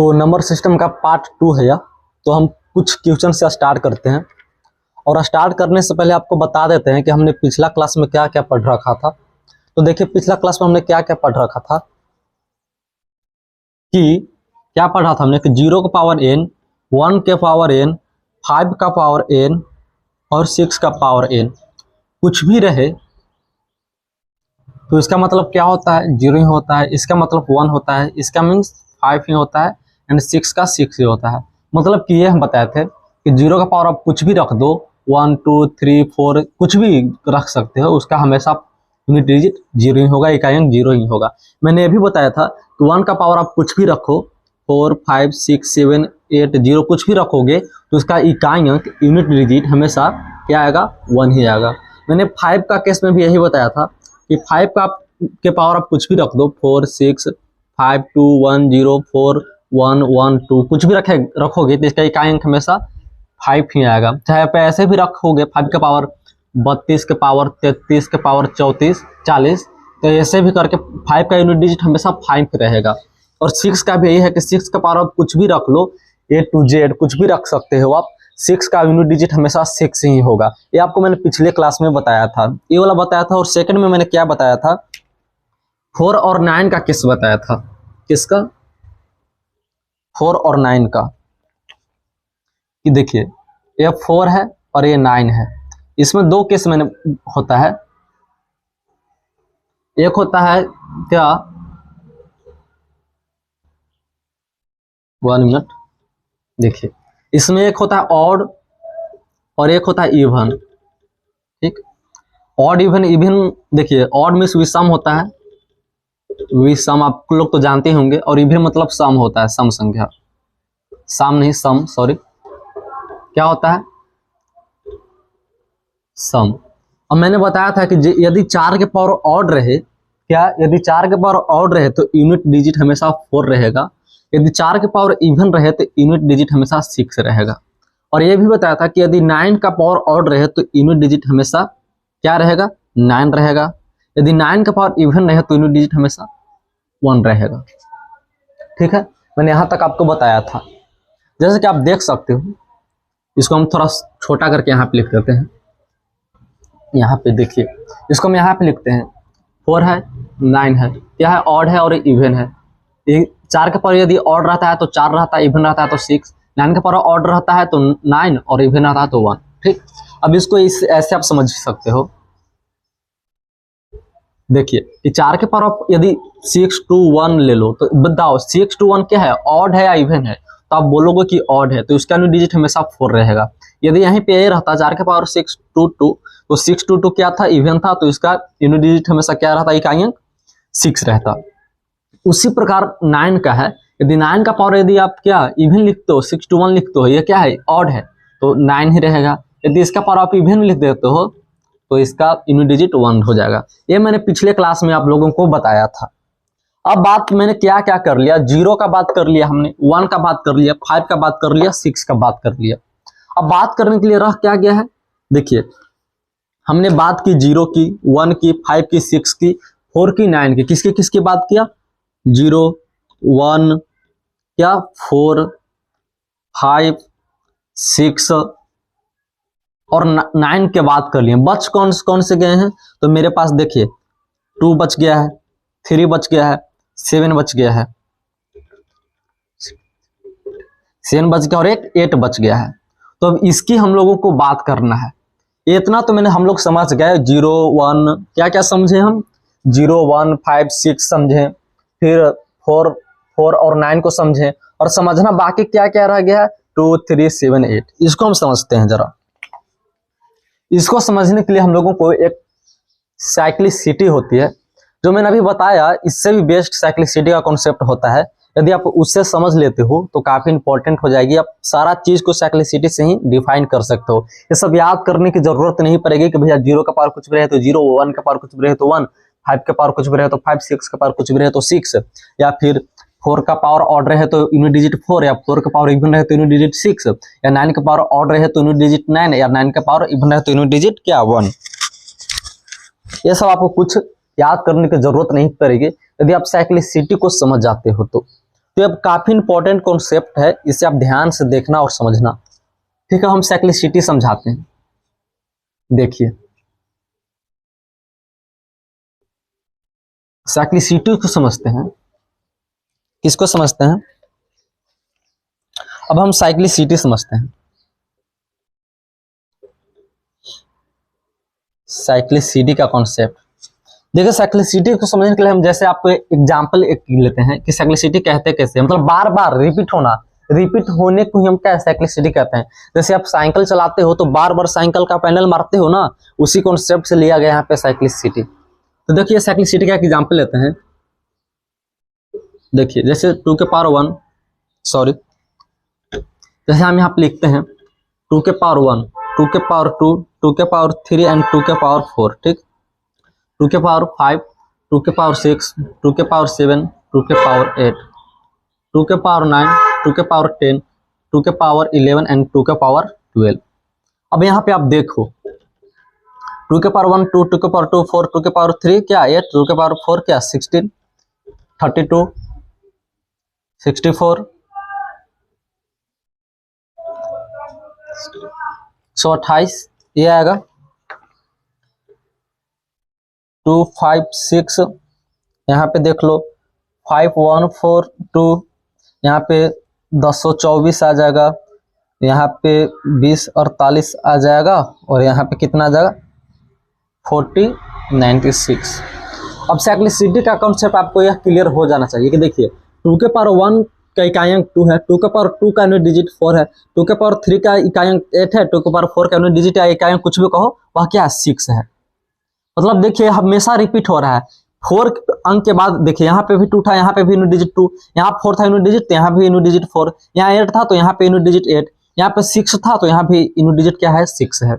तो number system का part 2 है यह। तो हम कुछ क्वेश्चन से स्टार्ट करते हैं, और स्टार्ट करने से पहले आपको बता देते हैं कि हमने पिछला क्लास में क्या क्या पढ़ रखा था। तो देखिए पिछला क्लास में हमने क्या क्या पढ़ रखा था कि क्या पढ़ा था हमने कि 0 का पावर n, 1 के पावर n, 5 का पावर n और 6 का पावर n कुछ भी रहे तो इसका मतलब क्या होता है, 0 ही होता है। इसका मतलब 1 होता है, इसका मीन्स 5 ही होता है, एंड 6 का 6 ही होता है। मतलब कि ये हम बताए थे कि 0 का पावर आप कुछ भी रख दो, 1 2 3 4 कुछ भी रख सकते हो, उसका हमेशा यूनिट डिजिट 0 ही होगा, इकाई 0 ही होगा। मैंने ये भी बताया था कि 1 का पावर आप कुछ भी रखो, 4 5 6 7 8 0 कुछ भी रखोगे तो उसका इकाई अंक यूनिट डिजिट हमेशा क्या आएगा, 1 ही आएगा। मैंने 5 का केस में भी यही बताया था कि 5 के पावर आप कुछ भी रख दो, 4 6 5 2 1 0 4 1 1 2 कुछ भी रखोगे तो इसका इकाई अंक हमेशा 5 ही आएगा। चाहे आप ऐसे भी रखोगे 5 के पावर 32 के पावर 33 के पावर 34 40, तो ऐसे भी करके 5 का यूनिट डिजिट हमेशा 5 रहेगा। और 6 का भी यही है कि 6 का पावर आप कुछ भी रख लो, A to Z कुछ भी रख सकते हो आप, 6 का यूनिट डिजिट हमेशा 6 ही होगा। ये आपको मैंने पिछले क्लास में बताया था, ये वाला बताया था। और सेकंड में मैंने क्या बताया था, 4 और 9 का केस बताया था। किसका? 4 और 9 का। कि देखिए ये 4 है और ये 9 है, इसमें दो केस मैंने होता है। एक होता है क्या, 1 मिनट, देखिए इसमें एक होता है ऑड और एक होता है इवन। ठीक, ऑड इवन, इवन देखिए ऑड मीन्स विषम होता है, विषम आप लोग तो जानते होंगे, और इवन मतलब सम होता है, सम संख्या, सम नहीं सम, सॉरी, क्या होता है, सम। अब मैंने बताया था कि यदि 4 के पावर ऑड रहे, क्या यदि 4 के पावर ऑड रहे तो यूनिट डिजिट हमेशा 4 रहेगा, यदि 4 के पावर इवन रहे तो यूनिट डिजिट हमेशा 6 रहेगा। और ये भी बताया था कि यदि 9 का पावर ऑड रहे तो यूनिट डिजिट हमेशा क्या रहेगा, 9 रहेगा। यदि 9 का पावर इवन रहे तो यूनिट डिजिट हमेशा 1 रहेगा। ठीक है, मैंने यहाँ तक आपको बताया था। जैसे कि आप देख सकते हो, इसको हम थोड़ा छोटा करके यहाँ पे लिख देते हैं। यहाँ पे देखिए, इसको हम यहाँ पे लिखते हैं, 4 है 9 है, क्या है, ऑड है और इवन है। 4 के पावर यदि ऑड रहता है तो 4 रहता है, इवन रहता है तो 6, 9 के पावर ऑड रहता है तो 9 और इवन रहता है तो 1। ठीक, अब इसको ऐसे आप समझ सकते हो। देखिए कि 4 के पावर यदि 6 to 1 ले लो तो बताओ 6 to 1 क्या है, ऑड है या इवन है? तो आप बोलोगे कि ऑड है, तो इसका यूनिट डिजिट हमेशा 4 रहेगा। यदि यहीं पे ये रहता 4 के पावर 6 to 2, तो 6 to 2 क्या था, इवन था, तो इसका यूनिट डिजिट हमेशा क्या रहता, इकाई अंक 6 रहता। उसी प्रकार 9 का है, यदि 9 का पावर यदि आप क्या इवन लिखते हो, 6 to 1 लिखते हो, ये क्या है, ऑड है, तो 9 ही रहेगा। यदि इसका पावर आप इवन लिख देते हो तो इसका यूनिट डिजिट 1 हो जाएगा। ये मैंने पिछले क्लास में आप लोगों को बताया था। अब बात मैंने क्या क्या कर लिया, 0 का बात कर लिया हमने, 1 का बात कर लिया, 5 का बात कर लिया, 6 का बात कर लिया। अब बात करने के लिए रह क्या गया है, देखिए हमने बात की 0 की, 1 की, 5 की, 6 की, 4 की, 9 की। किसकी किसकी बात किया, 0 1 क्या, 4 5 6 और 9 के बात कर लिए। बच कौन से गए हैं, तो मेरे पास देखिए 2 बच गया है, 3 बच गया है, 7 बच गया है, 7 बच गया और एक 8 बच गया है। तो अब इसकी हम लोगों को बात करना है। इतना तो मैंने हम लोग समझ गए, 0 1 क्या क्या समझे हम, 0 1 5 6 समझे, फिर 4 और 9 को समझे, और समझना बाकी क्या क्या रह गया है, 2 3 7 8। इसको हम समझते हैं जरा। इसको समझने के लिए हम लोगों को एक साइक्लिसिटी होती है, जो मैंने अभी बताया, इससे भी बेस्ट साइक्लिसिटी का कॉन्सेप्ट होता है। यदि आप उससे समझ लेते हो तो काफी इंपॉर्टेंट हो जाएगी, आप सारा चीज को साइक्लिसिटी से ही डिफाइन कर सकते हो। ये सब याद करने की जरूरत नहीं पड़ेगी कि भैया 0 का पावर कुछ भी रहे तो 0, 1 का पावर कुछ भी रहे तो 1, 5 का पावर कुछ भी रहे तो 5, 6 का पावर कुछ भी रहे तो 6, या फिर 4 का पावर ऑड रहे तो यूनिट डिजिट 4, या 4 का पावर इवन रहे तो यूनिट डिजिट 6, या 9 का पावर ऑड रहे तो यूनिट डिजिट 9, या 9 का पावर इवन रहे तो यूनिट डिजिट क्या, 1। ये सब आपको कुछ याद करने की जरूरत नहीं पड़ेगी यदि आप साइक्लिसिटी को समझ जाते हो तो। तो अब काफी इंपॉर्टेंट कॉन्सेप्ट है, इसे आप ध्यान से देखना और समझना। ठीक है, हम साइक्लिसिटी समझाते हैं। देखिए साइक्लिसिटी को समझते हैं, किसको समझते हैं, अब हम साइक्लिसिटी समझते हैं। साइक्लिसिटी का कॉन्सेप्ट देखिए, साइक्लिसिटी को समझने के लिए हम जैसे आपको एग्जांपल एक लेते हैं कि साइक्लिसिटी कहते कैसे, मतलब बार बार रिपीट होना, रिपीट होने को ही हम क्या साइक्लिसिटी कहते हैं। जैसे आप साइकिल चलाते हो तो बार बार साइकिल का पैडल मारते हो ना, उसी कॉन्सेप्ट से लिया गया यहाँ पे साइक्लिसिटी। तो देखिए साइक्लिसिटी का एक एग्जांपल लेते हैं। देखिए जैसे 2 के पावर 1, सॉरी, जैसे हम यहाँ पे लिखते हैं 2 के पावर 1, 2 के पावर 2, 2 के पावर 3 एंड 2 के पावर 4, ठीक, 2 के पावर 5, 2 के पावर 6, 2 के पावर 7, 2 के पावर 8, 2 के पावर 9, 2 के पावर 10, 2 के पावर 11 एंड 2 के पावर 12। अब यहाँ पे आप देखो 2 के पावर 1 2, 2 के पावर 2 4, 2 के पावर 3 क्या 8, 2 के पावर 4 क्या 16, 32, 64, 128, ये आएगा 2 5 6, यहाँ पे देख लो 5 1 4 2, यहाँ पे 1024 आ जाएगा, यहाँ पे 20 48 आ जाएगा, और यहाँ पे कितना आ जाएगा 40 96। अब साइक्लिसिटी का कॉन्सेप्ट आपको यह क्लियर हो जाना चाहिए कि देखिए 2 के पावर 1 का इकाई अंक 2 है, 2 के पावर 2 का यूनिट डिजिट 4 है, 2 के पावर 3 का इकाई अंक 8 है, 2 के पावर 4 का यूनिट डिजिट या इकाई अंक कुछ भी कहो वह क्या है 6 है। मतलब देखिए हमेशा रिपीट हो रहा है। 4 अंक के बाद देखिए यहाँ पे भी 2 था, यहाँ पे भी यूनिट डिजिट 2, यहाँ 4 था यूनिट डिजिट, यहाँ भी यूनिट डिजिट 4, यहाँ 8 था तो यहाँ पे यूनिट डिजिट 8, यहाँ पे 6 था तो यहाँ भी यूनिट डिजिट क्या है 6 है,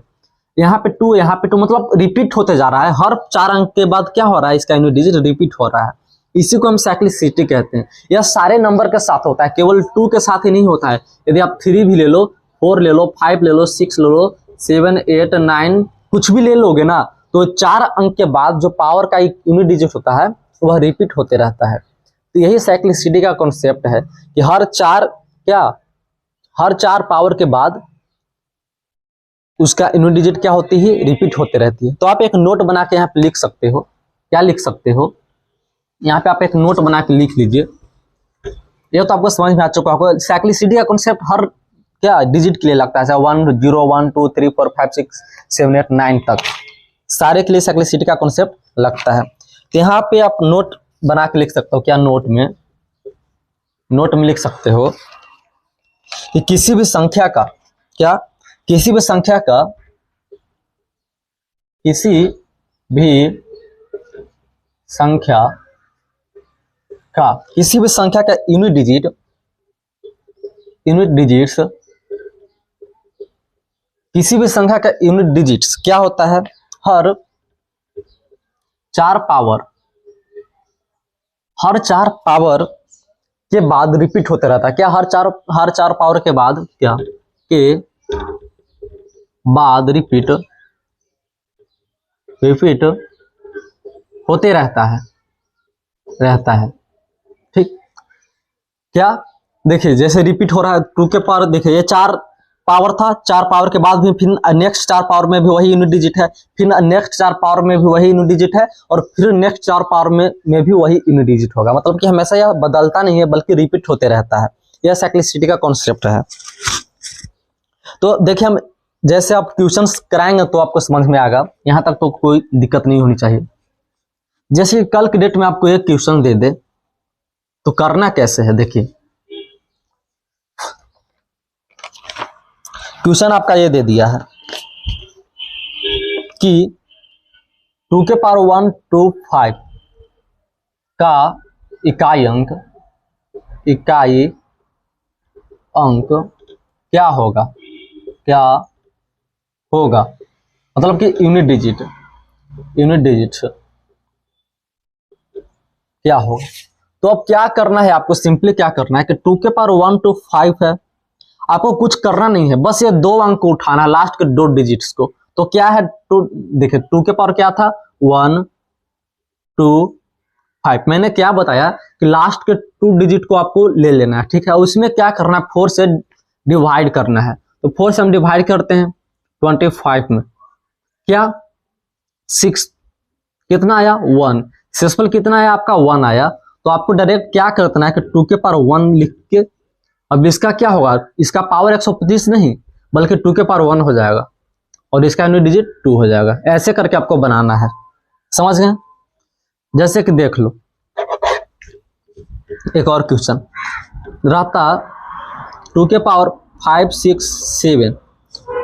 यहाँ पे 2, यहाँ पे 2, मतलब रिपीट होते जा रहा है। हर 4 अंक के बाद क्या हो रहा है, इसका यूनिट डिजिट रिपीट हो रहा है। इसी को हम साइक्लिसिटी कहते हैं। यह सारे नंबर के साथ होता है, केवल 2 के साथ ही नहीं होता है। यदि आप 3 भी ले लो, 4 ले लो, 5 ले लो, 6 ले लो, 7 8 9 कुछ भी ले लोगे ना, तो 4 अंक के बाद जो पावर का यूनिट डिजिट होता है वह रिपीट होते रहता है। तो यही साइक्लिसिटी का कॉन्सेप्ट है कि हर 4 पावर के बाद उसका यूनिट डिजिट क्या होती है, रिपीट होते रहती है। तो आप एक नोट बना के यहाँ पे लिख सकते हो, क्या लिख सकते हो, यहाँ पे आप एक नोट बना के लिख लीजिए। ये तो आपको समझ में आ चुका होगा। साइक्लिसिटी का कॉन्सेप्ट हर क्या डिजिट के लिए लगता है, 1 0 1 2 3 4 5 6 7 8 9 तक सारे के लिए साइक्लिसिटी का कॉन्सेप्ट लगता है। तो यहाँ पे आप नोट बना के लिख सकते हो, क्या नोट में लिख सकते हो कि किसी भी संख्या का किसी भी संख्या का यूनिट डिजिट्स किसी भी संख्या का यूनिट डिजिट्स क्या होता है, हर 4 पावर के बाद रिपीट होते रहता है। क्या हर चार पावर के बाद रिपीट होते रहता है। ठीक, क्या देखिए जैसे रिपीट हो रहा है 2 के पावर, देखिए ये 4 पावर था, 4 पावर के बाद भी फिर नेक्स्ट 4 पावर में भी वही यूनिट डिजिट है, फिर नेक्स्ट 4 पावर में भी वही यूनिट डिजिट है, और फिर नेक्स्ट 4 पावर में भी वही यूनिट डिजिट होगा। मतलब कि हमेशा यह बदलता नहीं है बल्कि रिपीट होते रहता है। यह साइक्लिसिटी का कॉन्सेप्ट है। तो देखिए हम जैसे आप क्वेश्चंस कराएंगे तो आपको समझ में आएगा, यहाँ तक तो कोई दिक्कत नहीं होनी चाहिए। जैसे कल के डेट में आपको एक क्वेश्चन दे दे तो करना कैसे है, देखिए क्वेश्चन आपका ये दे दिया है कि 2 के पावर 1 to 5 का इकाई अंक क्या होगा, मतलब कि यूनिट डिजिट क्या होगा। तो अब क्या करना है आपको, सिंपली क्या करना है कि 2 के पावर 1 to 5 है, आपको कुछ करना नहीं है, बस ये 2 अंक को उठाना, लास्ट के 2 डिजिट्स को। तो क्या है, देखिए 2 के पावर क्या था 1 2 5। मैंने क्या बताया कि लास्ट के 2 डिजिट को आपको ले लेना है, ठीक है। उसमें क्या करना है, 4 से डिवाइड करना है। तो 4 से हम डिवाइड करते हैं 25 में, क्या 6 कितना आया 1, सेसफल कितना आया आपका 1 आया। तो आपको डायरेक्ट क्या करना है कि 2 के पावर 1 लिख के, अब इसका क्या होगा, इसका पावर 125 नहीं बल्कि 2 के पावर 1 हो जाएगा और इसका यूनिट डिजिट 2 हो जाएगा। ऐसे करके आपको बनाना है, समझ गए। जैसे कि देख लो एक और क्वेश्चन रहता 2 के पावर 5 6 7।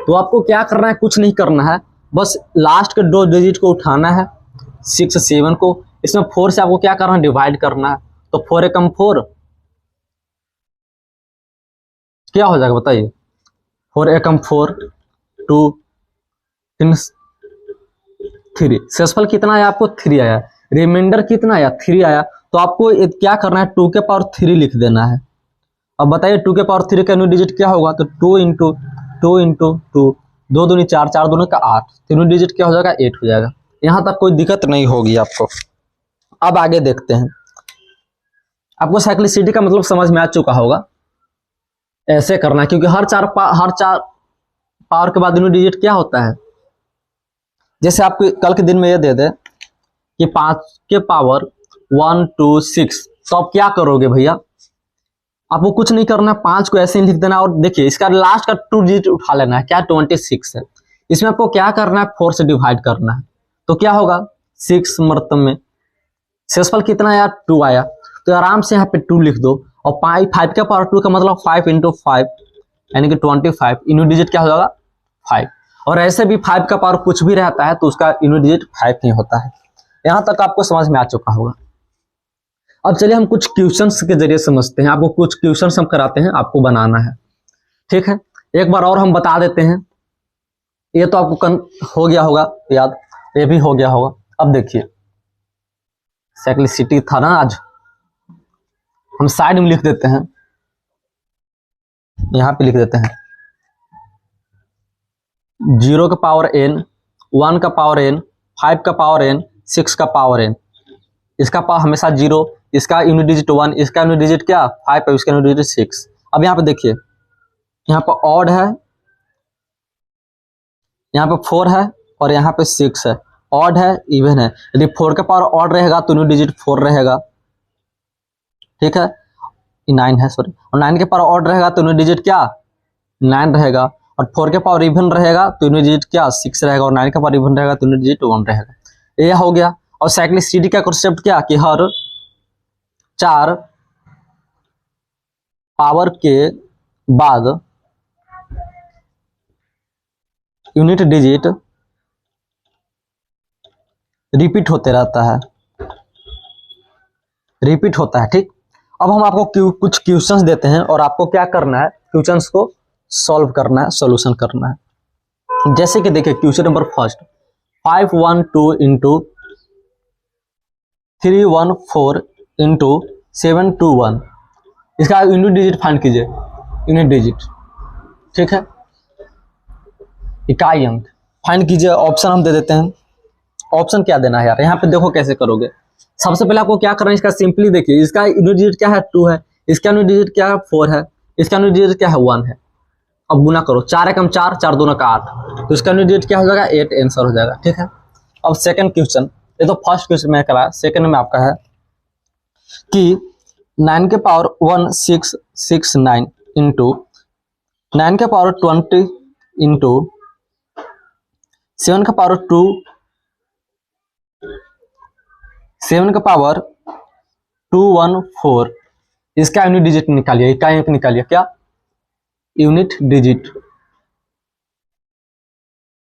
तो आपको क्या करना है, कुछ नहीं करना है, बस लास्ट के 2 डिजिट को उठाना है 6 7 को, इसमें 4 से आपको क्या करना है, डिवाइड करना है। तो 4 एकम 4 क्या हो जाएगा बताइए, 4 एकम 4 2 3 3, शेषफल कितना आया आपको 3 आया, रिमाइंडर कितना आया 3 आया। तो आपको क्या करना है, 2 के पावर 3 लिख देना है। अब बताइए 2 के पावर 3 का यूनिट डिजिट क्या होगा, तो 2 इंटू 2 इंटू 2, 2 दूनी 4, 4 दूनी का 8, यूनिट डिजिट क्या हो जाएगा 8 हो जाएगा। यहाँ तक कोई दिक्कत नहीं होगी आपको। अब आगे देखते हैं, आपको साइक्लिसिटी का मतलब समझ में आ चुका होगा। ऐसे करना है क्योंकि हर चार पावर के बाद यूनिट डिजिट क्या होता है। जैसे आपको कल के दिन में ये दे दे कि 5 के पावर 1 2 6, तो आप क्या करोगे भैया, आपको कुछ नहीं करना, 5 को ऐसे ही लिख देना। और देखिए इसका लास्ट का 2 डिजिट उठा लेना है, क्या 26 है। इसमें आपको क्या करना है, 4 से डिवाइड करना है। तो क्या होगा 6 मरतब में शेषफल कितना आया 2 आया। तो आराम से यहाँ पे 2 लिख दो। और 5 के पावर 2 का मतलब 5 इंटू 5 यानी कि 25, यूनिट डिजिट क्या हो जाएगा 5। और ऐसे भी 5 का पावर कुछ भी रहता है तो उसका यूनिट डिजिट 5 ही होता है। यहां तक आपको समझ में आ चुका होगा। अब चलिए हम कुछ क्वेश्चंस के जरिए समझते हैं। आपको कुछ क्वेश्चंस हम कराते हैं, आपको बनाना है, ठीक है। एक बार और हम बता देते हैं, ये तो आपको हो गया होगा याद, ये भी हो गया होगा। अब देखिए साइक्लिसिटी था ना आज, हम साइड में लिख देते हैं, यहां पे लिख देते हैं 0 का पावर n, 1 का पावर n, 5 का पावर n, 6 का पावर n। इसका पावर हमेशा 0, इसका यूनिट डिजिट 1, इसका यूनिट डिजिट क्या 5 है, इसका यूनिट डिजिट 6। अब यहाँ पे देखिए, यहाँ पे ऑड है, यहाँ पे 4 है और यहाँ पे 6 है। ऑड है इवन है, यदि 4 का पावर ऑड रहेगा तो यूनिट डिजिट 4 रहेगा, ठीक है। 9 है सॉरी, और 9 के पावर ऑड रहेगा तो यूनिट डिजिट क्या 9 रहेगा। और 4 के पावर इवन रहेगा तो यूनिट डिजिट क्या 6 रहेगा। और 9 के पावर इवन रहेगा तो यूनिट डिजिट 1 रहेगा। ये हो गया। और साइक्लिसिटी का कॉन्सेप्ट क्या कि हर 4 पावर के बाद यूनिट डिजिट रिपीट होते रहता है, रिपीट होता है, ठीक। अब हम आपको कुछ क्वेश्चंस देते हैं और आपको क्या करना है, क्वेश्चंस को सॉल्व करना है, सॉल्यूशन करना है। जैसे कि देखिए question number first, 512 into 314 into 721, इसका यूनिट डिजिट फाइंड कीजिए, यूनिट डिजिट, ठीक है, इकाई अंक फाइंड कीजिए। ऑप्शन हम दे देते हैं, ऑप्शन क्या देना है यार, यहाँ पे देखो कैसे करोगे। सबसे पहले आपको क्या करना है, इसका सिंपली देखिए, इसका यूनिट डिजिट क्या है 2 है, इसका यूनिट डिजिट क्या है 4 है, इसका यूनिट डिजिट क्या है 1 है। अब गुना करो, 4 एकम 4, 4 दूना का 8, तो इसका यूनिट डिजिट क्या हो जाएगा 8 आंसर हो जाएगा, ठीक है। अब सेकंड क्वेश्चन, ये तो फर्स्ट क्वेश्चन में कराया, सेकंड में आपका है कि 9 के पावर 1669 इंटू 9 के पावर 20 इंटू 7 का पावर 2, 7 का पावर 214, इसका यूनिट डिजिट निकालिए, इकाई अंक निकालिए, क्या यूनिट डिजिट,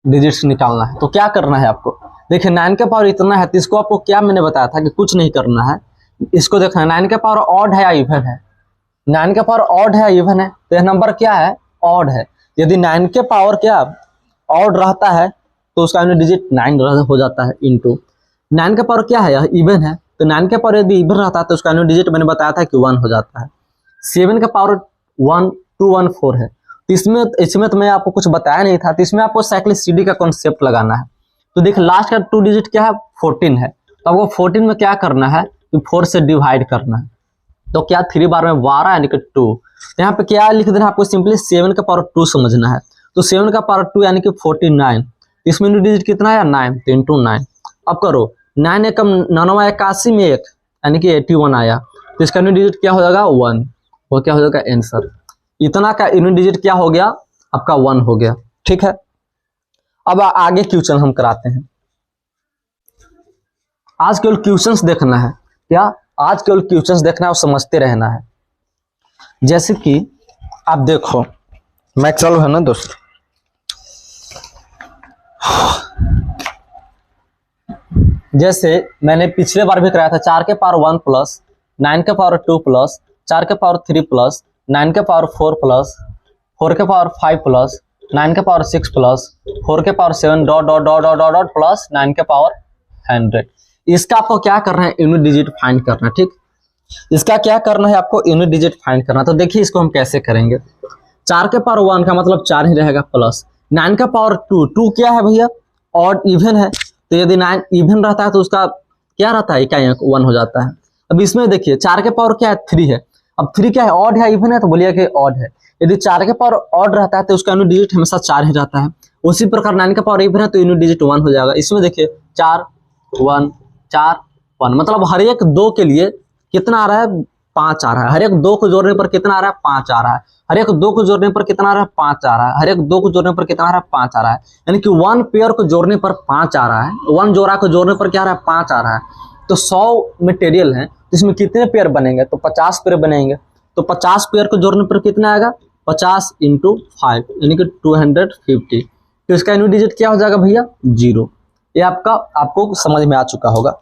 डिजिट्स निकालना है। तो क्या करना है आपको, देखिए 9 का पावर इतना है तो इसको आपको क्या मैंने बताया था कि कुछ नहीं करना है, इसको देखना है 9 का पावर ऑड है या इवन है। 9 का पावर ऑड है या इवन है, तो यह नंबर क्या है ऑड है। यदि 9 के पावर क्या ऑड रहता है तो उसका यूनिट डिजिट 9 हो जाता है, इंटू 9 का पावर क्या है यह इवन है, तो 9 का पावर यदि इवन रहता है तो उसका यूनिट डिजिट मैंने बताया था कि 1 हो जाता है। 7 का पावर 214 है, तो इसमें तो मैं आपको कुछ बताया नहीं था, तो इसमें आपको साइक्लिसिटी का कॉन्सेप्ट लगाना है। तो देख लास्ट का 2 डिजिट क्या है 14 है, तो आपको 14 में क्या करना है, कि 4 से डिवाइड करना है। तो क्या 3 बार में 12 यानी कि 2। यहाँ पे क्या लिख देना है आपको, सिंपली 7 का पावर 2 समझना है। तो 7 का पावर 2 यानी कि 49। इसमें यूनिट डिजिट कितना है 9, तो इंटू 9। अब करो 9 एकम 9 81 में 1 यानी कि 81 आया, तो इसका यूनिट डिजिट क्या हो जाएगा 1। वो क्या हो जाएगा आंसर। इतना का यूनिट डिजिट क्या हो गया आपका 1 हो गया। ठीक है, अब आगे क्वेश्चन हम कराते हैं। आज केवल क्वेश्चंस देखना है, क्या आज केवल क्वेश्चंस देखना है और समझते रहना है। जैसे कि आप देखो मैथ चालू है ना दोस्तों, जैसे मैंने पिछले बार भी कराया था 4 के पावर 1 प्लस 9 के पावर 2 प्लस 4 के पावर 3 प्लस 9 के पावर 4 प्लस 4 के पावर 5 प्लस 9 के पावर 6 प्लस 4 के power 7 dot dot dot dot dot plus 9 के पावर 100। इसका आपको क्या करना है, यूनिट डिजिट फाइंड करना है। ठीक, इसका क्या करना है आपको, यूनिट डिजिट फाइंड करना। तो देखिए इसको हम कैसे करेंगे। 4 के पावर 1 का मतलब 4 ही रहेगा, प्लस 9 का पावर 2 क्या है भैया, ऑड इवन है। तो यदि 9 इवन रहता है तो उसका क्या रहता है, इकाई अंक 1 हो जाता है। अब इसमें देखिए 4 के पावर क्या है 3 है। अब 3 क्या है, ऑड है इवन है, तो बोलिए कि ऑड है। यदि 4 के पावर ऑड रहता है तो उसका यूनिट डिजिट हमेशा 4 ही रहता है। उसी प्रकार 9 का पावर इवन है तो यूनिट डिजिट 1 हो जाएगा। इसमें देखिए 4 1 4 1, मतलब हर एक 2 के लिए कितना आ रहा है 5 आ रहा है। हर एक 2 को जोड़ने पर कितना आ रहा है 5 आ रहा है। हर एक 2 को जोड़ने पर कितना आ रहा है 5 आ रहा है। हर एक 2 को जोड़ने पर कितना आ रहा है 5 आ रहा है। यानी कि 1 पेयर को जोड़ने पर 5 आ रहा है, 1 जोड़ा को जोड़ने पर क्या आ रहा है 5 आ रहा है। तो 100 मटेरियल है, इसमें कितने पेयर बनेंगे, तो 50 पेयर बनेंगे। तो 50 पेयर को जोड़ने पर कितना आएगा 50 × 5 यानी कि 250। तो इसका यूनिट डिजिट क्या हो जाएगा भैया 0। ये आपको समझ में आ चुका होगा।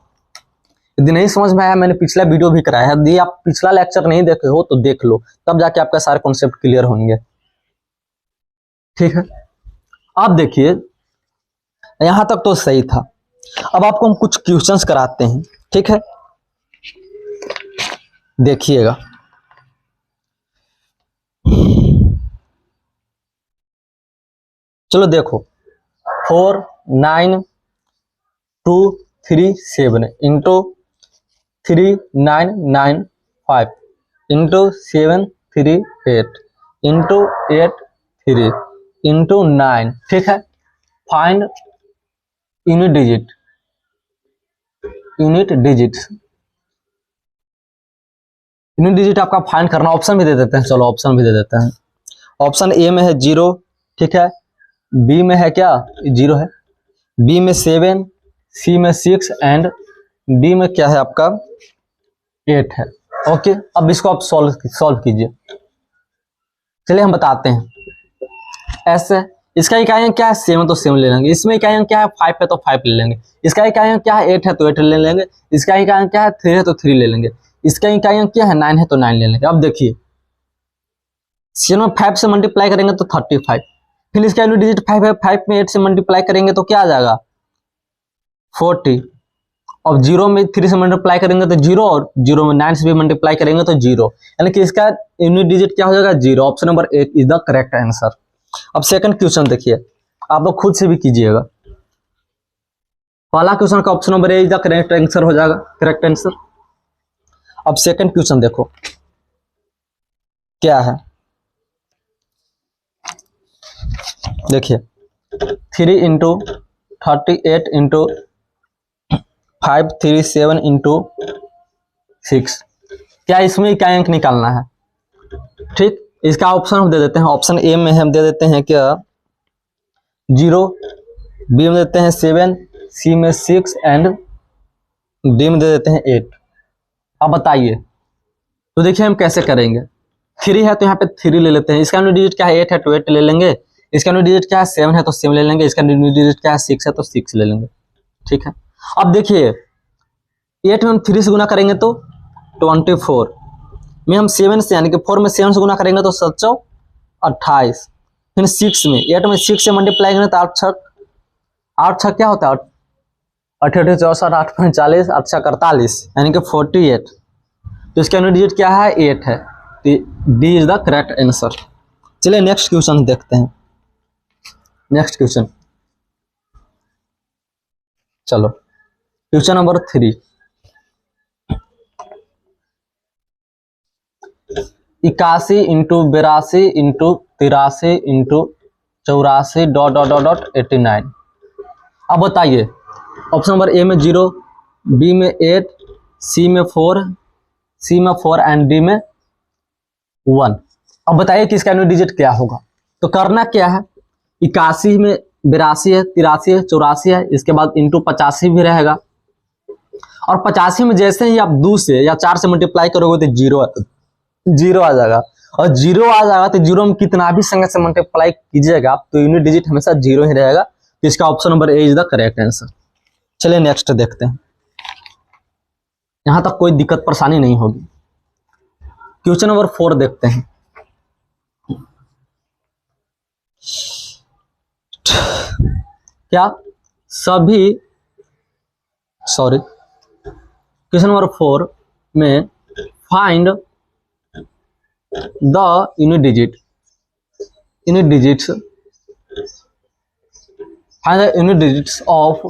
यदि नहीं समझ में आया, मैंने पिछला वीडियो भी कराया है, यदि आप पिछला लेक्चर नहीं देखे हो तो देख लो, तब जाके आपका सारे कॉन्सेप्ट क्लियर होंगे। ठीक है, अब देखिए यहां तक तो सही था। अब आपको हम कुछ क्वेश्चंस कराते हैं। ठीक है, देखिएगा। चलो देखो 4 9 2 3 7 इंटू 3 9 9 5 इंटू 7 3 8 इंटू 8 3 इंटू 9। ठीक है, find unit digit. Unit digit आपका फाइंड करना। ऑप्शन भी दे देते हैं, चलो ऑप्शन भी दे देते हैं। ऑप्शन ए में है 0, ठीक है, बी में है क्या 0 है, बी में 7, सी में 6 एंड डी में क्या है आपका 8 है। ओके, अब इसको आप सॉल्व कीजिए। चलिए हम बताते हैं। ऐसे इसका इकाई अंक क्या है 7, तो 7 ले लेंगे। इसमें इकाई अंक क्या है 5 है तो 5 ले लेंगे। इसका इकाई अंक क्या है 8 है तो 8 ले लेंगे। इसका इकाई अंक क्या है 3 है तो 3 ले लेंगे। इसका इकाई अंक क्या है 9 है तो 9 ले लेंगे। अब देखिए 7 में 5 से मल्टीप्लाई करेंगे तो 35, फिर इसका यूनिट डिजिट 5 है, 5 में 8 से मल्टीप्लाई करेंगे तो क्या आ जाएगा 40। अब 0 में 3 से मल्टीप्लाई करेंगे तो 0, और 0 में 9 से भी मल्टीप्लाई करेंगे तो 0, यानी कि इसका यूनिट डिजिट क्या हो जाएगा 0। Option number 8 is the correct answer. अब सेकंड क्वेश्चन देखिए, आप लोग खुद से भी कीजिएगा। पहला क्वेश्चन का option number A is the correct answer हो जाएगा, करेक्ट आंसर। अब सेकंड क्वेश्चन देखो क्या है, देखिए 3 इंटू 38 इंटू 537 इंटू 6, क्या इसमें इकाई अंक निकालना है। ठीक, इसका ऑप्शन हम दे देते हैं। ऑप्शन ए में हम दे देते हैं क्या 0, बी में देते हैं 7, सी में 6 एंड डी में दे देते हैं 8। अब बताइए, तो देखिए हम कैसे करेंगे। 3 है तो यहाँ पे 3 ले लेते हैं। इसका यूनिट डिजिट क्या है 8 है तो 8 ले लेंगे। इसका यूनिट डिजिट क्या है 7 है तो 7 ले लेंगे। इसका यूनिट डिजिट क्या है 6 है तो 6 ले लेंगे। ठीक है, अब देखिए 8 में हम 3 से गुना करेंगे तो 24 में हम 7 से यानी कि 4 में 7 से गुना करेंगे तो 7 चौ 28। फिर 6 में 8 में 6 से मल्टीप्लाई करेंगे तो 8 छक क्या होता है 8 8 64 8 45 8 छक 48 यानी कि 48। तो इसका यूनिट डिजिट क्या है 8 है, तो D is the correct answer. चलिए नेक्स्ट क्वेश्चन देखते हैं। नेक्स्ट क्वेश्चन, चलो question number 3। 81 into 82 into 83 into 84 dot dot dot dot 89। अब बताइए, ऑप्शन नंबर ए में 0, बी में 8, सी में 4 एंड डी में 1। अब बताइए कि इसका यूनिट डिजिट क्या होगा। तो करना क्या है, 81 में 82 है, 83 है, 84 है, इसके बाद इंटू 85 भी रहेगा, और 85 में जैसे ही आप 2 से या 4 से मल्टीप्लाई करोगे तो जीरो आ जाएगा, और जीरो आ जाएगा तो जीरो में कितना भी संख्या से मल्टीप्लाई कीजिएगा आप तो यूनिट डिजिट हमेशा जीरो ही रहेगा। तो इसका option number A is the correct answer. चलिए नेक्स्ट देखते हैं, यहां तक कोई दिक्कत परेशानी नहीं होगी। क्वेश्चन नंबर 4 देखते हैं। क्या सभी क्वेश्चन नंबर 4 में find the unit digits of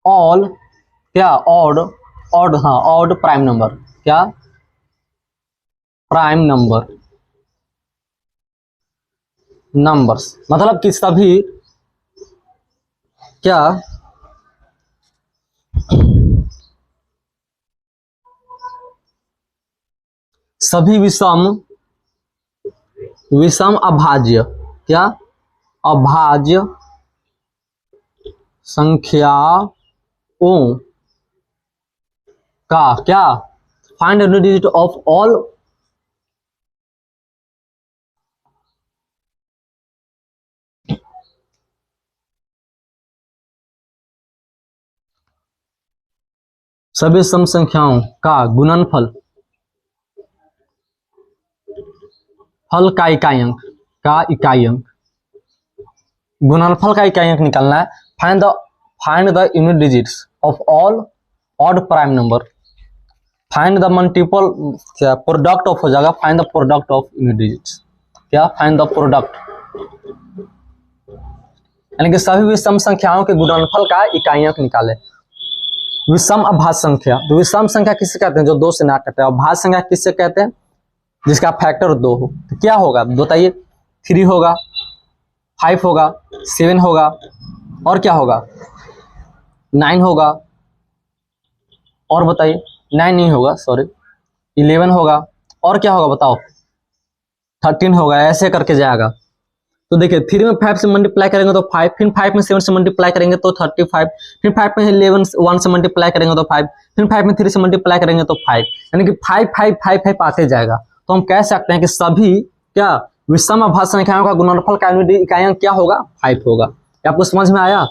all क्या ऑड प्राइम नंबर, क्या प्राइम नंबर्स, मतलब कि सभी क्या सभी विषम अभाज्य, क्या अभाज्य संख्याओं का क्या find unit digit of all सभी सम संख्याओं का गुणनफल, फल का इकाई अंक गुणनफल का इकाई अंक निकालना है। Find the unit digits of all odd prime number, find the multiple क्या प्रोडक्ट ऑफ हो जाएगा, find the product of unit digits, क्या फाइंड द प्रोडक्ट, यानी कि सभी विषम संख्याओं के गुणनफल का इकाई अंक निकाले। विषम अभाज्य संख्या, तो विषम संख्या किससे कहते हैं, जो 2 से ना कटे। अभाज्य संख्या किससे कहते हैं, जिसका फैक्टर 2 हो। तो क्या होगा बताइए, 3 होगा, 5 होगा, 7 होगा, और क्या होगा 9 होगा, और बताइए 9 नहीं होगा, सॉरी 11 होगा, और क्या होगा बताओ 13 होगा, ऐसे करके जाएगा। तो देखिए 3 में 5 से मल्टीप्लाई करेंगे तो 5, फिर 5 में 7 से मल्टीप्लाई करेंगे तो 35, फिर 5 में 11 1 से मल्टीप्लाई करेंगे तो 5, फिर 5 में 3 से मल्टीप्लाई करेंगे तो 5, यानी कि 5 5 5 5 आते जाएगा। तो हम कह सकते हैं कि सभी क्या विषम अभाज्य संख्याओं का गुणनफल का इकाई अंक क्या होगा 5 होगा। आपको समझ में आया,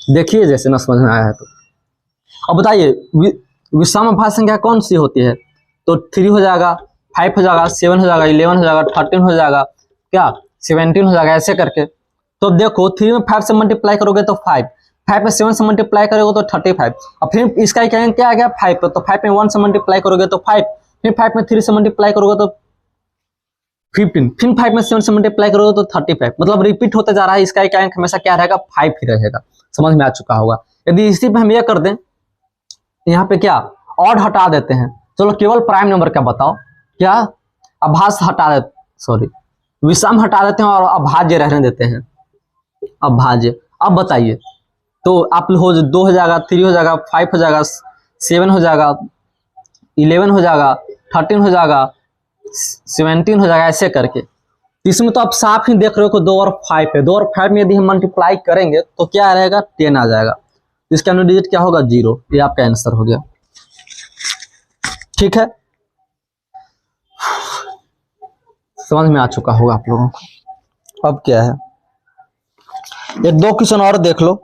देखिए जैसे ना समझ में आया है तो। अब बताइए विषम अभाज्य संख्या कौन सी होती है, तो 3 हो जाएगा, 5 हो जाएगा, 7 हो जाएगा, 11 हो जाएगा, 13 हो जाएगा, क्या 17 हो जाएगा, ऐसे करके। तो देखो 3 में 5 से मल्टीप्लाई करोगे तो 5, 5 में 7 से मल्टीप्लाई करोगे तो 35, और फिर इसका क्या आ गया 5 पे, तो 5 में 1 से मल्टीप्लाई करोगे तो 5, फिर 5 में 3 से मल्टीप्लाई करोगे तो 15, फिर 5 में 7 से मल्टीप्लाई करोगे तो 35, मतलब रिपीट होते जा रहा है। इसका अंक हमेशा क्या रहेगा 5 ही रहेगा। समझ में आ चुका होगा। यदि इसी पे हम ये कर दें, यहाँ पे क्या ऑड हटा देते हैं, चलो केवल प्राइम नंबर का बताओ, क्या अभाज्य हटा देते, सॉरी विषम हटा देते हैं और अभाज्य रहने देते हैं, अभाज्य। अब बताइए, तो आप हो 2 हो जाएगा, 3 हो जाएगा, 5 हो जाएगा, 7 हो जाएगा, 11 हो जाएगा, 13 हो जाएगा, 17 हो जाएगा, ऐसे करके। इसमें तो आप साफ ही देख रहे हो कि 2 और 5 है, 2 और 5 में यदि हम मल्टीप्लाई करेंगे तो क्या रहेगा 10 आ जाएगा। इसका यूनिट डिजिट क्या होगा 0। ये आपका आंसर हो गया, ठीक है। समझ में आ चुका होगा आप लोगों को। अब क्या है, एक 2 क्वेश्चन और देख लो।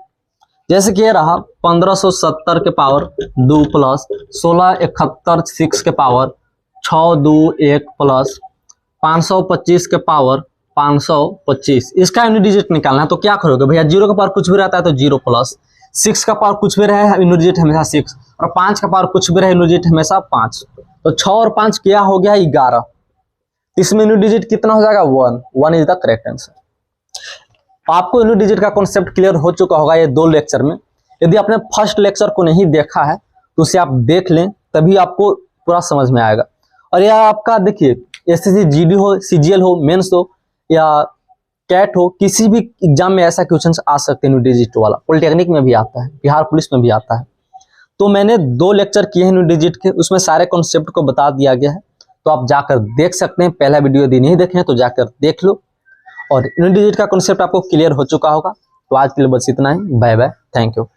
जैसे कि ये रहा 1570 के पावर 2 प्लस 1671 6 के पावर 6 2 1 प्लस 525 के पावर 525, इसका यूनिट डिजिट निकालना है। तो क्या करोगे भैया, 0 का पावर कुछ भी रहता है तो 0 प्लस 6 का पावर कुछ भी रहे यूनिट डिजिट हमेशा 6, और 5 का पावर कुछ भी रहे यूनिट डिजिट हमेशा 5। तो 6 और 5 क्या हो गया 11, इसमें यूनिट डिजिट कितना हो जाएगा 1 इज द करेक्ट आंसर। आपको यूनिट डिजिट का कॉन्सेप्ट क्लियर हो चुका होगा ये 2 लेक्चर में। यदि आपने फर्स्ट लेक्चर को नहीं देखा है तो उसे आप देख लें, तभी आपको पूरा समझ में आएगा। और यह आपका देखिए एसएससी जीडी हो, सीजीएल हो, मेंस हो या कैट हो, किसी भी एग्जाम में ऐसा क्वेश्चन आ सकते हैं न्यू डिजिट वाला। पॉलिटेक्निक में भी आता है, बिहार पुलिस में भी आता है। तो मैंने 2 लेक्चर किए हैं न्यू डिजिट के, उसमें सारे कॉन्सेप्ट को बता दिया गया है, तो आप जाकर देख सकते हैं। पहला वीडियो यदि नहीं देखे हैं तो जाकर देख लो, और न्यू डिजिट का कॉन्सेप्ट आपको क्लियर हो चुका होगा। तो आज के लिए बस इतना ही। Bye bye, thank you.